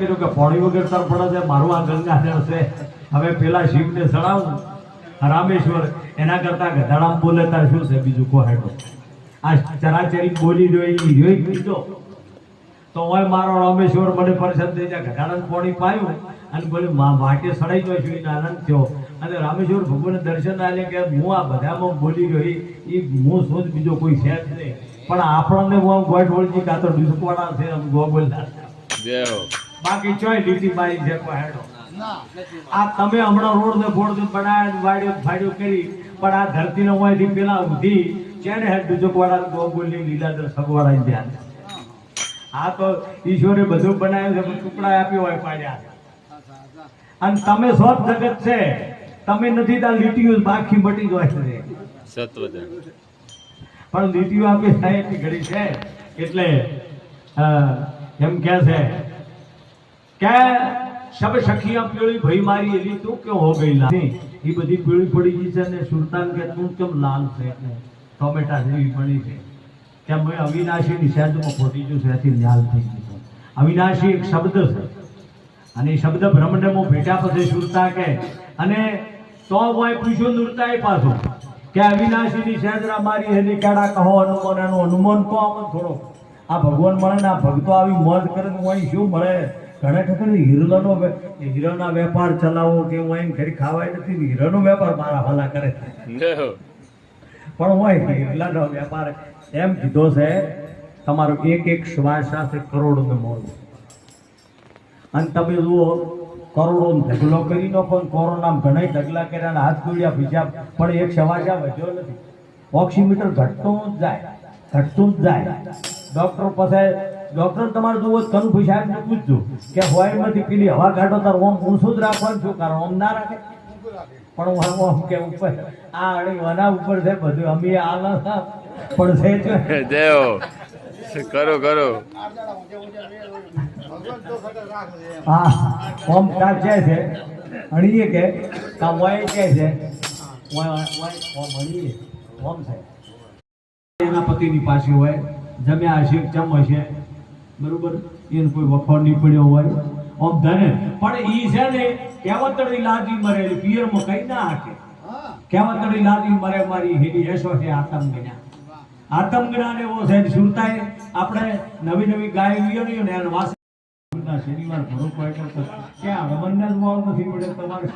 કર્યું કે પોણી વગર તર પડે છે, મારું આ ગંગાજળ છે, હવે પેલા શિવને ચડાવું રામેશ્વર, એના કરતા ગધાડામાં બોલે તાર શું છે બીજું કોહેડો, આ ચરાચરી બોલી જોઈ બીજો તો હોય મારો રામેશ્વર મને પરેશાન થઈ જાય, ગધાડાને પોણી પાયું અને બોલે વાટે સડાઈ ગયો છું, આનંદ થયો અને રામેશ્વર ભગવાનને દર્શન આલે કે હું આ બધામાં બોલી ગયો એ હું શું જ બીજો કોઈ છે જ નહીં, પણ આપણને હું ગોઠ વળજી કાં તો ડિસ્કોડા છે ગોગોલના બાકી ચોય લીટી મારી છે કોહેડો. આ તમે હમણાં રોડ ને ફોડ બનાવ્યો વાડ્યો ફાડ્યો કરી, પણ આ ધરતી નો હોય પેલા ઉધી ચેને હેડ દુજકવાડા ગોગોલી લીલાદર સગવાડા ધ્યાન. આ તો ઈશ્વરે બધું બનાવ્યું છે, ટુકડા આપ્યો હોય પાડ્યા, અને તમે સ્વત જગત છે, તમે નથી ત્યાં લીટીઓ બાકી મટી જાય છે સત્વજન, પણ લીટીઓ આપી થાય એટલી ઘડી છે એટલે એમ કે છે કે સબ સખિયા પીળી ભઈ મારી એલી તું ક્यों हो गई लाल, એ બધી પીળી પડી ગઈ છે ને સુલતાન કે તું કેમ લાલ છે, એટલે ટોમેટા જેવી પડી છે કે મેં અવિનાશી ની શબ્દમાં ખોટી ગયું છે, એથી લાલ થઈ ગયું. અવિનાશી એક શબ્દ છે અને એ શબ્દ બ્રહ્મડમો ભેટા પછી સુરતા કે, અને તો હોય પૂછ્યું નૂરતા પાછું કે અવિનાશી ની શેદરા મારી એની કેડા કહો અનુમાન, એનું અનુમાન કહો અમને થોડો. આ ભગવાન મળે ને આ ભક્તો આવી મોજ કરે ને હોય શું મળે, ઘણા ખબર હીરાના વેપાર ચલાવો કે હું ઘરે ખાવાય નથી, હીરાનો વેપાર મારા ભલા કરે પણ હોય હીરાનો વેપાર એમ કીધો છે તમારો એક એક શ્વાસ સાથે કરોડો ને મોલ, અને તમે જુઓ કરોડો ઢગલો કરી નાખો, કોરોના ઘણા ઢગલા કર્યા હાથ પીડ્યા પીછા, પણ એક શ્વાસ વધ્યો નથી. ઓક્સિમીટર ઘટતું જ જાય. ડોક્ટર પાસે ડોક્ટર તમારે જુઓ કનુ સાહેબ ને પૂછજો કે હોય નથી પેલી હવા કાઢો તાર ઓમ ઊંચું જ રાખવાનું છું, કારણ ઓમ ના રાખે, પણ ઓમ કે ઉપર આ અણી ઉપર છે બધું અમે આ પણ છે દેવ કરો હા ઓમ કા કે છે અણીએ કે કા હોય કે છે ઓમ અણીએ ઓમ છે એના પતિની પાસે હોય જમ્યા હશે ચમ હશે બરોબર, એને કોઈ વખોડ નહીં પડ્યો હોય ઓમ ધને, પણ ઈ છે ને કેવતડી લાદી મરે પિયરમાં કઈ ના હાકે, કેવતડી લાદી મરે મારી હેડી એસો છે આતમગણા ને એવો છે સુરતાએ આપણે નવી ગાય વિયો ને એને વાસ શનિવાર ભરો કોઈ ક્યાં રમણને જ મોલ નથી પડે તમારે